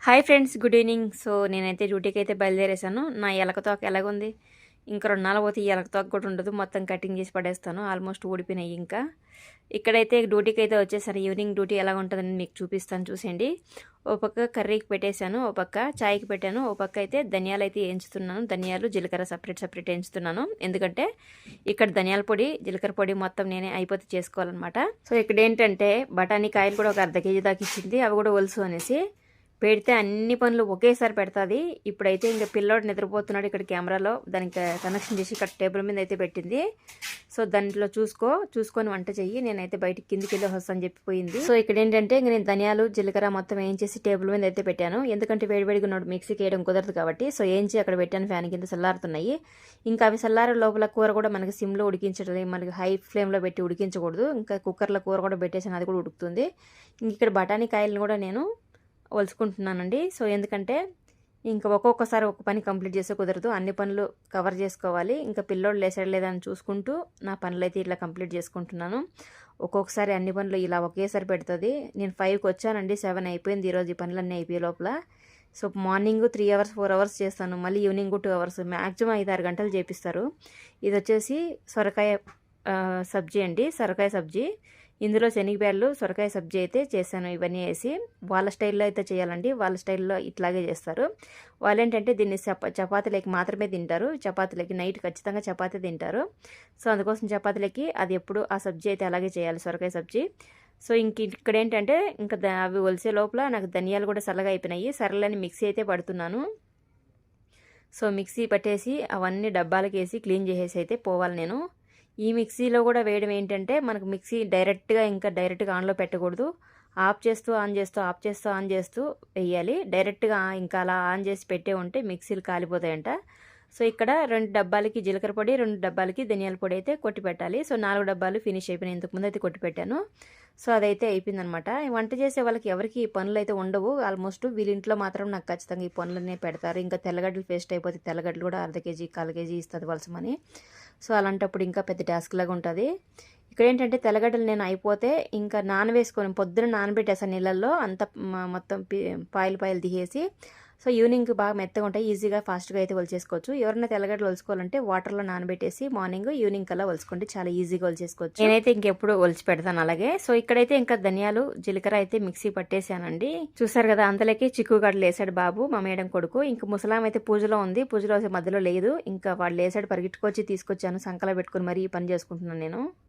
Hi friends, good evening. So నేనైతే డ్యూటీకి అయితే బయలుదేరేసాను. నా ఎలక తోక ఎలాగుంది, ఇంకా 2 నాళ్ళు పోతే ఈ ఎలక తోక కూడా ఉండదు. మొత్తం కటింగ్ చేసి పడేస్తాను. ఆల్మోస్ట్ ఊడిపోయినాయి. ఇంకా ఇక్కడైతే డ్యూటీకి అయితే వచ్చేసాను. ఈవినింగ్ డ్యూటీ ఎలా ఉంటుందని మీకు చూపిస్తాను, చూసేయండి. ఓ పక్క కర్రీకి పెట్టేశాను, ఓ పక్క చాయ్కి పెట్టాను, ఓ పక్క అయితే ధనియాలు అయితే వేయించుతున్నాను. ధనియాలు జీలకర్ర సపరేట్ వేయించుతున్నాను. ఎందుకంటే ఇక్కడ ధనియాల పొడి, జీలకర్ర పొడి మొత్తం నేనే అయిపోతే చేసుకోవాలన్నమాట. సో ఇక్కడ ఏంటంటే బఠానీ కాయలు కూడా ఒక 1/2 కేజీ దాకా ఇచ్చింది. అవి కూడా ఒలుసు అనేసి పెడితే అన్ని పనులు ఒకేసారి పెడతాది. ఇప్పుడైతే ఇంకా పిల్లోడు నిద్రపోతున్నాడు. ఇక్కడ కెమెరాలో దానికి కనెక్షన్ చేసి ఇక్కడ టేబుల్ మీద అయితే పెట్టింది. సో దాంట్లో చూసుకొని వంట చెయ్యి, నేనైతే బయటికి కిందికి వెళ్ళి వస్తాను చెప్పిపోయింది. సో ఇక్కడ ఏంటంటే ఇంక నేను ధనియాలు జీలకర్ర మొత్తం వేయించేసి టేబుల్ మీద అయితే పెట్టాను. ఎందుకంటే వేడివేడిగా ఉన్నాడు, మిక్సీకి వేయడం కుదరదు కాబట్టి. సో వేయించి అక్కడ పెట్టాను, ఫ్యాన్ కింద చల్లారుతున్నాయి. ఇంకా అవి చల్లారే లోపల కూర కూడా మనకి సిమ్లో ఉడికించడం, మనకి హై ఫ్లేమ్లో పెట్టి ఉడికించకూడదు. ఇంకా కుక్కర్లో కూర కూడా పెట్టేసాను, అది కూడా ఉడుకుతుంది. ఇంక ఇక్కడ బఠానీ కాయలను కూడా నేను ఒలుచుకుంటున్నానండి. సో ఎందుకంటే ఇంకా ఒక్కొక్కసారి ఒక పని కంప్లీట్ చేసే కుదరదు, అన్ని పనులు కవర్ చేసుకోవాలి. ఇంకా పిల్లోడు లేసాడు లేదని చూసుకుంటూ నా పనులు అయితే ఇట్లా కంప్లీట్ చేసుకుంటున్నాను. ఒక్కొక్కసారి అన్ని పనులు ఇలా ఒకేసారి పెడుతుంది. నేను 5కి వచ్చానండి, 7 అయిపోయింది ఈరోజు ఈ పనులన్నీ అయిపోయే లోపల. సో మార్నింగ్ 3 అవర్స్ 4 అవర్స్ చేస్తాను, మళ్ళీ ఈవినింగ్ 2 అవర్స్, మ్యాక్సిమం 5-6 గంటలు చేపిస్తారు. ఇది వచ్చేసి సొరకాయ సబ్జీ అండి, సొరకాయ సబ్జీ. ఇందులో శనగబ్యాళ్ళు సొరకాయ సబ్జీ అయితే చేశాను. ఇవన్నీ వేసి వాళ్ళ స్టైల్లో అయితే చేయాలండి, వాళ్ళ స్టైల్లో ఇట్లాగే చేస్తారు. వాళ్ళు ఏంటంటే దీన్ని చపాతీలకి మాత్రమే తింటారు. చపాతీలకి నైట్ ఖచ్చితంగా చపాతీ తింటారు. సో అందుకోసం చపాతీలకి అది ఎప్పుడు ఆ సబ్జీ అయితే అలాగే చేయాలి, సొరకాయ సబ్జీ. సో ఇక్కడ ఏంటంటే ఇంకా అవి ఒలిసే లోపల నాకు ధనియాలు కూడా చల్లగా అయిపోయినాయి. సరళని మిక్సీ అయితే పడుతున్నాను. సో మిక్సీ పట్టేసి అవన్నీ డబ్బాలకి వేసి క్లీన్ చేసేసి అయితే పోవాలి నేను. ఈ మిక్సీలో కూడా వేయడం ఏంటంటే మనకు మిక్సీ డైరెక్ట్గా ఆన్లో పెట్టకూడదు. ఆఫ్ చేస్తూ ఆన్ చేస్తూ ఆఫ్ చేస్తూ ఆన్ చేస్తూ వేయాలి. డైరెక్ట్గా ఇంకా అలా ఆన్ చేసి పెట్టే ఉంటే మిక్సీలు కాలిపోతాయంట. సో ఇక్కడ 2 డబ్బాలకి జీలకర్ర పొడి, 2 డబ్బాలకి ధనియాల పొడి అయితే కొట్టి పెట్టాలి. సో 4 డబ్బాలు ఫినిష్ అయిపోయినాయి, ఇంతకుముందు అయితే కొట్టి పెట్టాను. సో అదైతే అయిపోయిందనమాట. వంట చేసే వాళ్ళకి ఎవరికి ఈ పనులు అయితే ఉండవు. ఆల్మోస్ట్ వీళ్ళింట్లో మాత్రం నాకు ఖచ్చితంగా ఈ పనులనే పెడతారు. ఇంకా తెల్లగడ్డలు పేస్ట్ అయిపోతే తెల్లగడ్డలు కూడా 1/2 కేజీ 1/4 కేజీ ఇస్తుంది వలసమని. సో అలాంటప్పుడు ఇంకా పెద్ద టాస్క్ లాగా ఉంటుంది. ఇక్కడ ఏంటంటే తెల్లగడ్డలు నేను అయిపోతే ఇంకా నానవేసుకొని పొద్దున నానబెట్టేసాను నీళ్ళల్లో, అంత మొత్తం పాయలు తీసేసి. సో ఈవినింగ్ బాగా మెత్తగా ఉంటాయి, ఈజీగా ఫాస్ట్గా అయితే ఒలిచేసుకోవచ్చు. ఎవరైనా తెల్లగడ్డలు ఒలుచుకోవాలంటే వాటర్లో నానబెట్టేసి ఈవినింగ్ కల్లా ఒలుచుకోండి, చాలా ఈజీగా ఒలిచేసుకోవచ్చు. నేనైతే ఇంకెప్పుడు ఒలిచి పెడతాను అలాగే. సో ఇక్కడైతే ఇంకా ధనియాలు జీలకర్ర అయితే మిక్సీ పట్టేసానండి. చూసారు కదా, అంతలోకి చిక్కుగడ్డలు వేసాడు బాబు, మా మేడం కొడుకు. ఇంకా ముసలాం అయితే పూజలో ఉంది, పూజలో మధ్యలో లేదు. ఇంకా వాళ్ళు వేసాడు, పరిగెట్టుకొచ్చి తీసుకొచ్చాను, సంకలో పెట్టుకుని మరీ ఈ పని చేసుకుంటున్నాను నేను.